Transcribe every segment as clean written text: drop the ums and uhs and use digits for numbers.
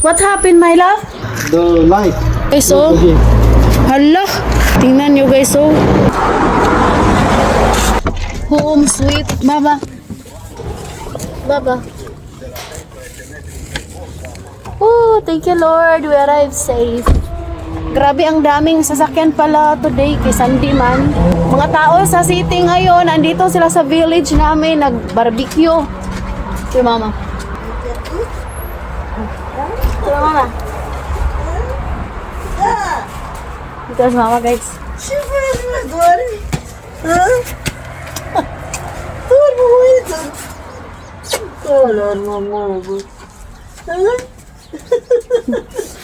What happened, my love? The light. Guys, so, hala, tingnan nyo guys, so. Home sweet, baba. Baba. Oh, thank you Lord, we arrived safe. Grabe, ang daming sasakyan pala today kay Sandy man. Mga tao sa city ngayon, andito sila sa village namin, nag-barbecue. Si mama. Si mama. Ito si mama guys.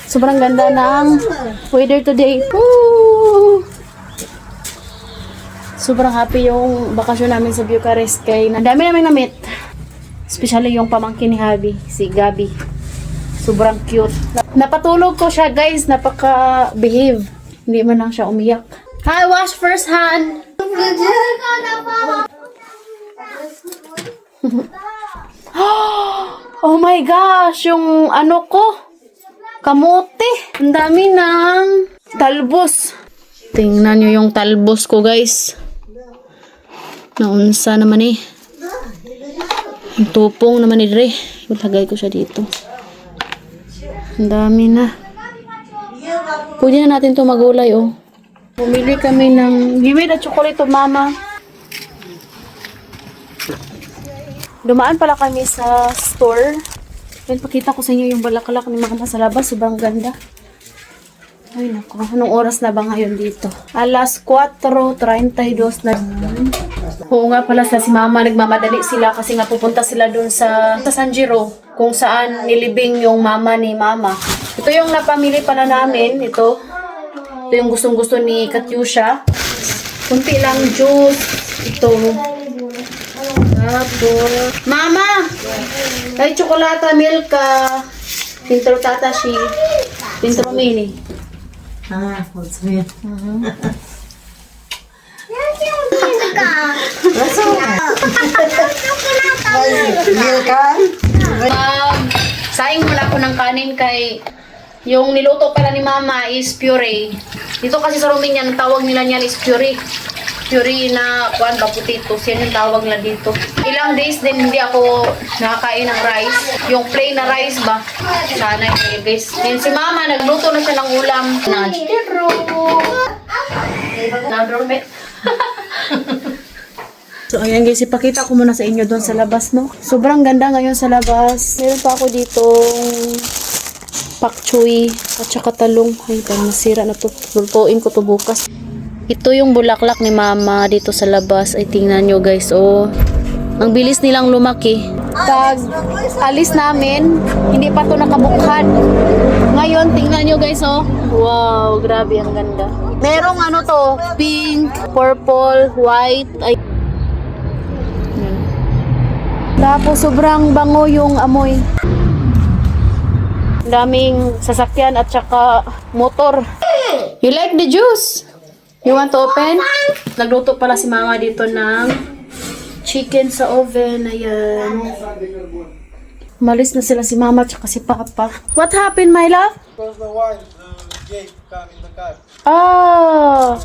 Sobrang ganda ng weather today. Woo! Sobrang happy yung bakasyon namin sa Bucharest kay ang dami namin na-meet. Especially yung pamangkin ni Habi, si Gabi. Sobrang cute. Napatulog ko siya guys, napaka-behave. Hindi man lang siya umiyak. Hi, wash first hand. Oh my gosh, yung ano ko, kamote. Ang dami ng talbos. Tingnan nyo yung talbos ko guys. Naunsa naman eh. Ang tupong naman ni Dre. Ilagay ko siya dito. Ang dami na. Pwede na natin ito magulay oh. Bumili kami ng giwid at chocolate to mama. Dumaan pala kami sa store. Then pakita ko sa inyo yung balaklak ni mama sa labas. Sobrang ganda. Ay naku, anong oras na ba ngayon dito? Alas 4:32 na. Oo nga pala sa si mama, nagmamadali sila kasi nga pupunta sila dun sa San Giro kung saan nilibing yung mama ni mama. Ito yung napamili pala namin, ito. Ito yung gustong-gusto ni Katyusha. Kunti lang juice. Ito. Tapos, mama! Ay, tsokolata, milk ka. Pintro tatashi. Pintro mini. What's me? Saing muna ako ng kanin kay yung niluto pala ni mama is puree. Dito kasi sa Romania, ang tawag nila niyan is puree. Puree na kuan ba potatoes, yan yung tawag nila dito. Ilang days din hindi ako nakakain ng rice. Yung plain na rice ba? Sana yung guys. And si mama, nagluto na siya ng ulam. So ayan guys, ipakita ko muna sa inyo doon sa labas, no? Sobrang ganda ngayon sa labas. Meron pa ako ditong pak choy at saka talong. Ay, parang nasira na to. Lutuin ko to bukas. Ito yung bulaklak ni mama dito sa labas. Ay, tingnan nyo guys. Oh, ang bilis nilang lumaki. Pag alis namin, hindi pa to nakabukhan. Ngayon, tingnan nyo guys. Oh, wow, grabe, ang ganda. Merong ano to, pink, purple, white. Ay. Tapos sobrang bango yung amoy. Daming sasakyan at saka motor. You like the juice? You want to open? Nagluto pala si mama dito ng chicken sa oven. Ayan. Malis na sila si mama at saka si papa. What happened, my love? Because the wine, the gate come in the car. Ah,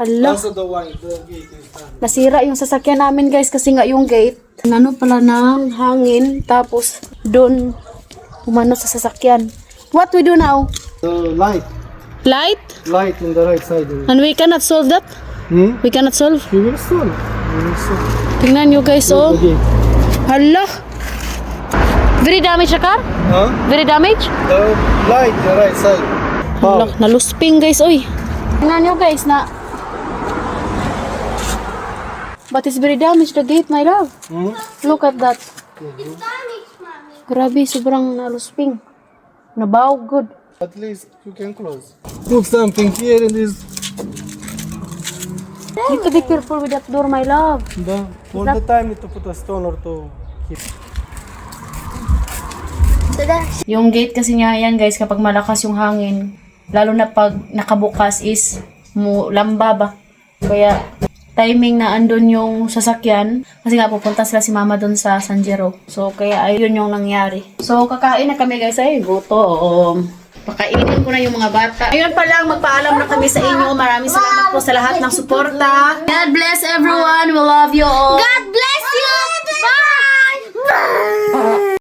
hala. Also the wine, the gate is done. Nasira yung sasakyan namin guys kasi nga yung gate. Ano pala ng hangin. Tapos doon umano sa sasakyan. What we do now? The light. Light? Light in the right side. And we cannot solve that? We cannot solve? You will solve. You will solve. Tingnan nyo guys, oh. The gate. Hala. Very damaged the car? Huh? Very damaged? The light, the right side. Hala, nalusping guys, oy. Tingnan nyo guys na. But it's very damaged, the gate, my love. Look at that. Grabe, sobrang nalusping. Nabaw, good. At least you can close. Put something here in this. Need to be careful with that door, my love. All the time need to put a stone or to keep. Yung gate kasi nga yan guys, kapag malakas yung hangin, lalo na pag nakabukas is lamba ba. Kaya timing na andun yung sasakyan. Kasi nga pupunta sila si mama dun sa San Jero. So kaya ayun yung nangyari. So kakain na kami guys. Ay, gutom. Pakainin ko na yung mga bata. Ayun pa lang, magpaalam na kami sa inyo. Maraming salamat po sa lahat ng suporta. God bless everyone. We love you all. God bless!